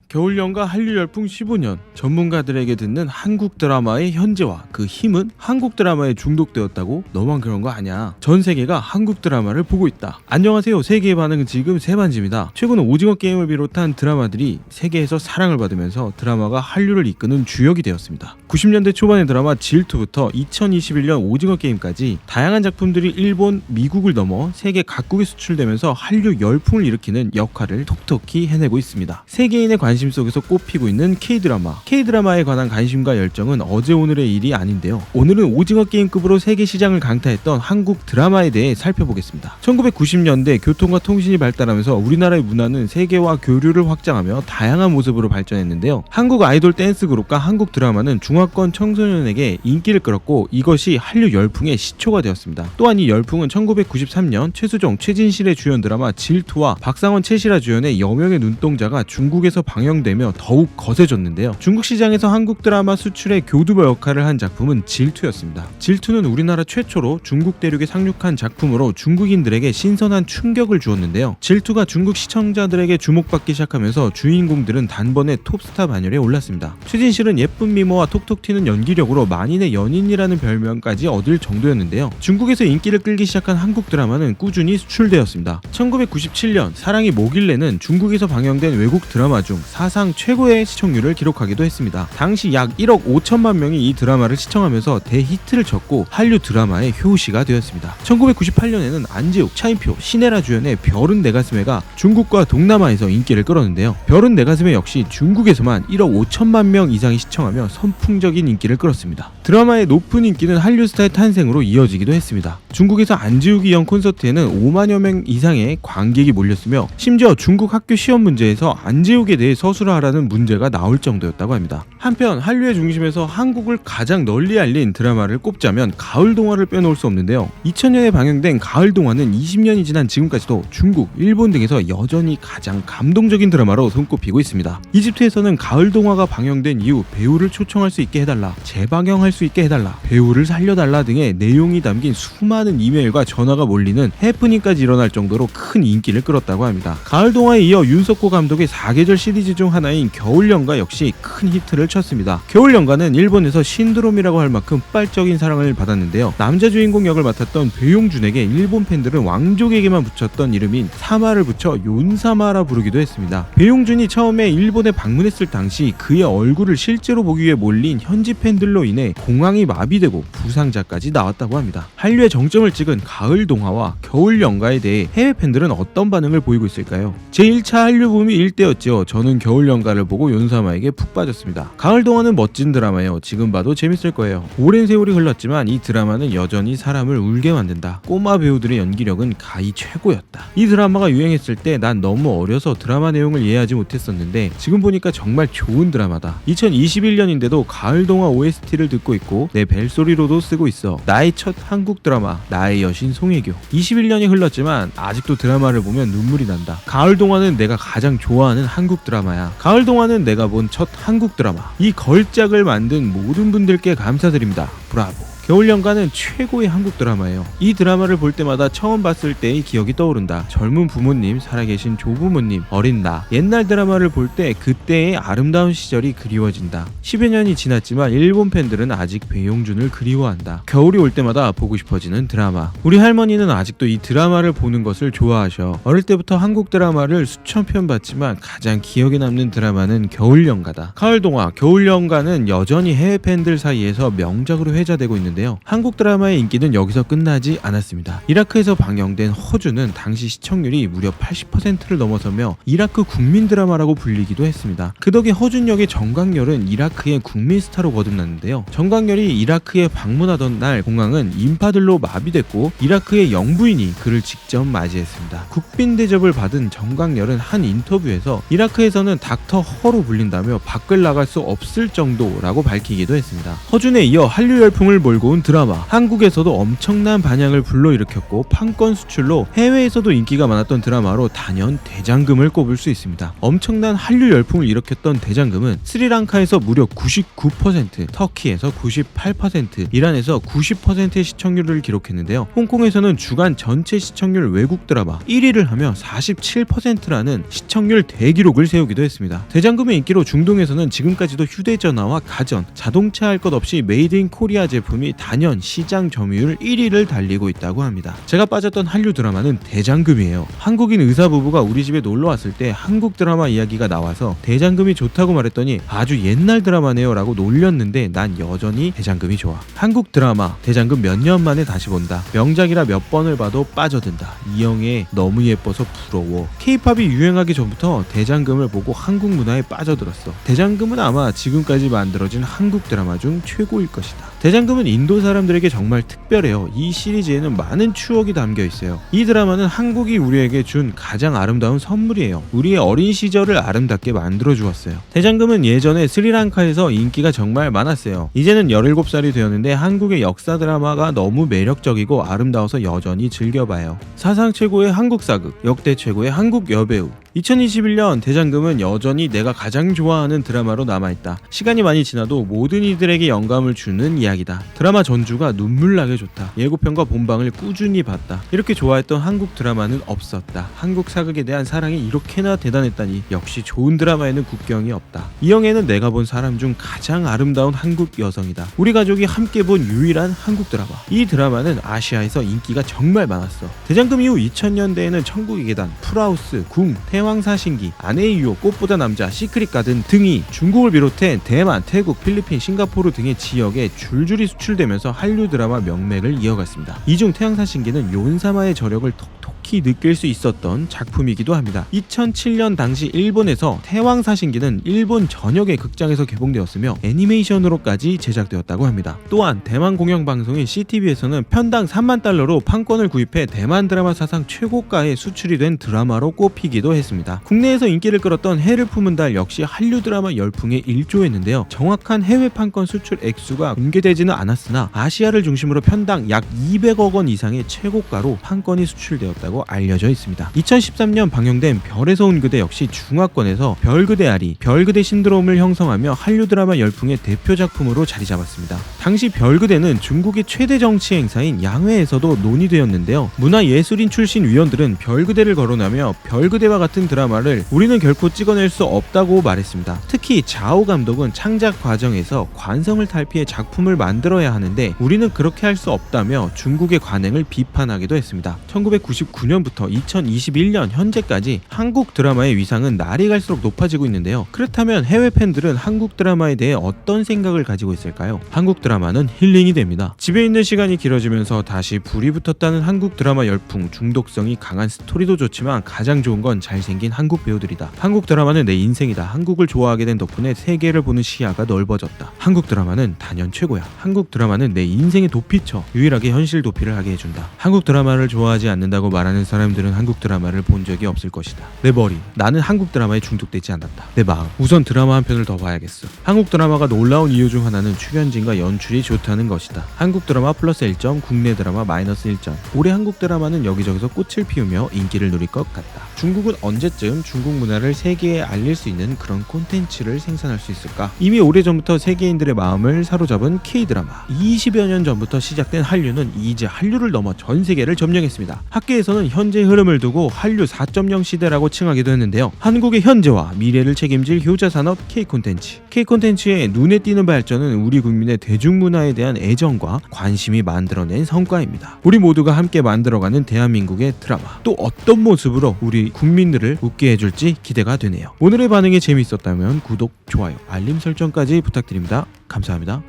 겨울연가 한류열풍 15년, 전문가들에게 듣는 한국 드라마의 현재와 그 힘은 한국 드라마에 중독되었다고? 너만 그런 거 아냐. 전 세계가 한국 드라마를 보고 있다. 안녕하세요. 세계의 반응은 지금 세반지입니다. 최근 오징어 게임을 비롯한 드라마들이 세계에서 사랑을 받으면서 드라마가 한류를 이끄는 주역이 되었습니다. 90년대 초반의 드라마 질투부터 2021년 오징어 게임까지 다양한 작품들이 일본, 미국을 넘어 세계 각국에 수출되면서 한류 열풍을 일으키는 역할을 톡톡히 해내고 있습니다. 세계인의 관심 속에서 꼽히고 있는 K-드라마. K-드라마에 관한 관심과 열정은 어제 오늘의 일이 아닌데요. 오늘은 오징어 게임급으로 세계 시장을 강타했던 한국 드라마에 대해 살펴보겠습니다. 1990년대 교통과 통신이 발달하면서 우리나라의 문화는 세계화 교류를 확장하며 다양한 모습으로 발전했는데요. 한국 아이돌 댄스 그룹과 한국 드라마는 중화권 청소년에게 인기를 끌었고 이것이 한류 열풍의 시초가 되었습니다. 또한 이 열풍은 1993년 최수종, 최진실의 주연 드라마 질투와 박상원, 최시라 주연의 여명의 눈동자가 중국에서 방영되며 더욱 거세졌는데요. 중국 시장에서 한국 드라마 수출의 교두보 역할을 한 작품은 질투였습니다. 질투는 우리나라 최초로 중국 대륙에 상륙한 작품으로 중국인들에게 신선한 충격을 주었는데요. 질투가 중국 시청자들에게 주목받기 시작하면서 주인공들은 단번에 톱스타 반열에 올랐습니다. 최진실은 예쁜 미모와 톡톡 튀는 연기력으로 만인의 연인이라는 별명까지 얻을 정도였는데요. 중국에서 인기를 끌기 시작한 한국 드라마는 꾸준히 수출되었습니다. 1997년 사랑이 뭐길래는 중국에서 방영된 외국 드라마 중 사상 최고의 시청률을 기록하기도 했습니다. 당시 약 1억 5천만 명이 이 드라마를 시청하면서 대히트를 쳤고 한류 드라마의 효시가 되었습니다. 1998년에는 안재욱, 차인표, 신혜라 주연의 별은 내 가슴에가 중국과 동남아에서 인기를 끌었는데요. 별은 내 가슴에 역시 중국에서만 1억 5천만 명 이상이 시청하며 선풍적인 인기를 끌었습니다. 드라마의 높은 인기는 한류 스타의 탄생으로 이어지기도 했습니다. 중국에서 안재욱이 연 콘서트에는 5만여 명 이상의 관객이 몰렸으며 심지어 중국 학교 시험 문제에서 안재욱에 대해 서술을 하라는 문제가 나올 정도였다고 합니다. 한편 한류의 중심에서 한국을 가장 널리 알린 드라마를 꼽자면 가을 동화를 빼놓을 수 없는데요. 2000년에 방영된 가을 동화는 20년이 지난 지금까지도 중국, 일본 등에서 여전히 가장 감동적인 드라마로 손꼽히고 있습니다. 이집트에서는 가을 동화가 방영된 이후 배우를 초청할 수 있게 해달라, 재방영할 수 있게 해달라, 배우를 살려달라 등의 내용이 담긴 수많은 이메일과 전화가 몰리는 해프닝까지 일어날 정도로 큰 인기를 끌었다고 합니다. 가을 동화에 이어 윤석호 감독의 4계절 시리즈 중 하나인 겨울연가 역시 큰 히트를 쳤습니다. 겨울연가는 일본에서 신드롬이라고 할 만큼 폭발적인 사랑을 받았는데요. 남자 주인공 역을 맡았던 배용준에게 일본 팬들은 왕족에게만 붙였던 이름인 사마를 붙여 윤사마라 부르기도 했습니다. 배용준이 처음에 일본에 방문했을 당시 그의 얼굴을 실제로 보기 위해 몰린 현지 팬들로 인해 공황이 마비되고 부상자까지 나왔다고 합니다. 한류의 정점을 찍은 가을 동화와 겨울 연가에 대해 해외 팬들은 어떤 반응을 보이고 있을까요? 제1차 한류 붐이 일대였죠. 저는 겨울 연가를 보고 윤사마에게 푹 빠졌습니다. 가을 동화는 멋진 드라마예요. 지금 봐도 재밌을 거예요. 오랜 세월이 흘렀지만 이 드라마는 여전히 사람을 울게 만든다. 꼬마 배우들의 연기력은 가히 최고였다. 이 드라마가 유행했을 때 난 너무 어려서 드라마 내용을 이해하지 못했었는데 지금 보니까 정말 좋은 드라마다. 2021년인데도 가을 동화 OST를 듣고 있고 내 벨소리로도 쓰고 있어. 나의 첫 한국 드라마 나의 여신 송혜교. 21년이 흘렀지만 아직도 드라마를 보면 눈물이 난다. 가을 동화는 내가 가장 좋아하는 한국 드라마야. 가을 동화는 내가 본 첫 한국 드라마. 이 걸작을 만든 모든 분들께 감사드립니다. 브라보. 겨울연가는 최고의 한국 드라마예요. 이 드라마를 볼 때마다 처음 봤을 때의 기억이 떠오른다. 젊은 부모님, 살아계신 조부모님, 어린 나. 옛날 드라마를 볼 때 그때의 아름다운 시절이 그리워진다. 10여 년이 지났지만 일본 팬들은 아직 배용준을 그리워한다. 겨울이 올 때마다 보고 싶어지는 드라마. 우리 할머니는 아직도 이 드라마를 보는 것을 좋아하셔. 어릴 때부터 한국 드라마를 수천 편 봤지만 가장 기억에 남는 드라마는 겨울연가다. 가을동화, 겨울연가는 여전히 해외 팬들 사이에서 명작으로 회자되고 있는데 한국 드라마의 인기는 여기서 끝나지 않았습니다. 이라크에서 방영된 허주는 당시 시청률이 무려 80%를 넘어서며 이라크 국민 드라마라고 불리기도 했습니다. 그 덕에 허준 역의 정광열은 이라크의 국민 스타로 거듭났는데요. 정광열이 이라크에 방문하던 날 공항은 인파들로 마비됐고 이라크의 영부인이 그를 직접 맞이했습니다. 국빈 대접을 받은 정광열은 한 인터뷰에서 이라크에서는 닥터 허로 불린다며 밖을 나갈 수 없을 정도라고 밝히기도 했습니다. 허준에 이어 한류 열풍을 몰고 갖고 온 드라마. 한국에서도 엄청난 반향을 불러일으켰고 판권 수출로 해외에서도 인기가 많았던 드라마로 단연 대장금을 꼽을 수 있습니다. 엄청난 한류 열풍을 일으켰던 대장금은 스리랑카에서 무려 99%, 터키에서 98%, 이란에서 90%의 시청률을 기록했는데요. 홍콩에서는 주간 전체 시청률 외국 드라마 1위를 하며 47%라는 시청률 대기록을 세우기도 했습니다. 대장금의 인기로 중동에서는 지금까지도 휴대전화와 가전, 자동차 할 것 없이 메이드 인 코리아 제품이 단연 시장 점유율 1위를 달리고 있다고 합니다. 제가 빠졌던 한류 드라마는 대장금이에요. 한국인 의사 부부가 우리 집에 놀러 왔을 때 한국 드라마 이야기가 나와서 대장금이 좋다고 말했더니 아주 옛날 드라마네요 라고 놀렸는데 난 여전히 대장금이 좋아. 한국 드라마 대장금 몇 년 만에 다시 본다. 명작이라 몇 번을 봐도 빠져든다. 이영애 너무 예뻐서 부러워. K-팝이 유행하기 전부터 대장금을 보고 한국 문화에 빠져들었어. 대장금은 아마 지금까지 만들어진 한국 드라마 중 최고일 것이다. 대장금은 인도 사람들에게 정말 특별해요. 이 시리즈에는 많은 추억이 담겨 있어요. 이 드라마는 한국이 우리에게 준 가장 아름다운 선물이에요. 우리의 어린 시절을 아름답게 만들어 주었어요. 대장금은 예전에 스리랑카에서 인기가 정말 많았어요. 이제는 17살이 되었는데 한국의 역사 드라마가 너무 매력적이고 아름다워서 여전히 즐겨봐요. 사상 최고의 한국 사극, 역대 최고의 한국 여배우. 2021년 대장금은 여전히 내가 가장 좋아하는 드라마로 남아있다. 시간이 많이 지나도 모든 이들에게 영감을 주는 이야기다. 드라마 전주가 눈물나게 좋다. 예고편과 본방을 꾸준히 봤다. 이렇게 좋아했던 한국 드라마는 없었다. 한국 사극에 대한 사랑이 이렇게나 대단했다니 역시 좋은 드라마에는 국경이 없다. 이영애는 내가 본 사람 중 가장 아름다운 한국 여성이다. 우리 가족이 함께 본 유일한 한국 드라마. 이 드라마는 아시아에서 인기가 정말 많았어. 대장금 이후 2000년대에는 천국의 계단, 풀하우스, 궁, 태왕사신기, 아내의 유혹, 꽃보다 남자, 시크릿 가든 등이 중국을 비롯해 대만, 태국, 필리핀, 싱가포르 등의 지역에 줄줄이 수출되면서 한류 드라마 명맥을 이어갔습니다. 이 중 태왕사신기는 요은사마의 저력을 톡톡히 느낄 수 있었던 작품이기도 합니다. 2007년 당시 일본에서 태왕사신기는 일본 전역의 극장에서 개봉되었으며 애니메이션으로까지 제작되었다고 합니다. 또한 대만 공영방송인 CTV에서는 편당 3만 달러로 판권을 구입해 대만 드라마 사상 최고가의 수출이 된 드라마로 꼽히기도 했습니다. 국내에서 인기를 끌었던 해를 품은 달 역시 한류 드라마 열풍에 일조했는데요. 정확한 해외 판권 수출 액수가 공개되지는 않았으나 아시아를 중심으로 편당 약 200억 원 이상의 최고가로 판권이 수출되었다고 알려져 있습니다. 2013년 방영된 별에서 온 그대 역시 중화권에서 별그대 아리, 별그대 신드롬을 형성하며 한류 드라마 열풍의 대표 작품으로 자리 잡았습니다. 당시 별그대는 중국의 최대 정치 행사인 양회에서도 논의되었는데요. 문화예술인 출신 위원들은 별그대를 거론하며 별그대와 같은 드라마를 우리는 결코 찍어낼 수 없다고 말했습니다. 특히 자오 감독은 창작 과정에서 관성을 탈피해 작품을 만들어야 하는데 우리는 그렇게 할 수 없다며 중국의 관행을 비판하기도 했습니다. 1999년부터 2021년 현재까지 한국 드라마의 위상은 날이 갈수록 높아지고 있는데요. 그렇다면 해외 팬들은 한국 드라마에 대해 어떤 생각을 가지고 있을까요? 한국 드라마는 힐링이 됩니다. 집에 있는 시간이 길어지면서 다시 불이 붙었다는 한국 드라마 열풍. 중독성이 강한 스토리도 좋지만 가장 좋은 건 잘생긴 한국 배우들이다. 한국 드라마는 내 인생이다. 한국을 좋아하게 된 덕분에 세계를 보는 시야가 넓어졌다. 한국 드라마는 단연 최고야. 한국 드라마는 내 인생의 도피처. 유일하게 현실 도피를 하게 해준다. 한국 드라마를 좋아하지 않는다고 말하는 사람들은 한국 드라마를 본 적이 없을 것이다. 내 머리, 나는 한국 드라마에 중독되지 않았다. 내 마음, 우선 드라마 한 편을 더 봐야겠어. 한국 드라마가 놀라운 이유 중 하나는 출연진과 연출이 좋다는 것이다. 한국 드라마 플러스 1점, 국내 드라마 마이너스 1점. 올해 한국 드라마는 여기저기서 꽃을 피우며 인기를 누릴 것 같다. 중국은 언제쯤 중국 문화를 세계에 알릴 수 있는 그런 콘텐츠를 생산할 수 있을까? 이미 오래전부터 세계인들의 마음을 사로잡은 K-드라마. 20여 년 전부터 시작된 한류는 이제 한류를 넘어 전 세계를 점령했습니다. 학계에서는 현재 흐름을 두고 한류 4.0 시대라고 칭하기도 했는데요. 한국의 현재와 미래를 책임질 효자산업 K-콘텐츠. K-콘텐츠의 눈에 띄는 발전은 우리 국민의 대중문화에 대한 애정과 관심이 만들어낸 성과입니다. 우리 모두가 함께 만들어가는 대한민국의 드라마. 또 어떤 모습으로 우리 국민들을 웃게 해줄지 기대가 되네요. 오늘의 반응이 재미있었다면 구독, 좋아요, 알림 설정까지 부탁드립니다. 감사합니다.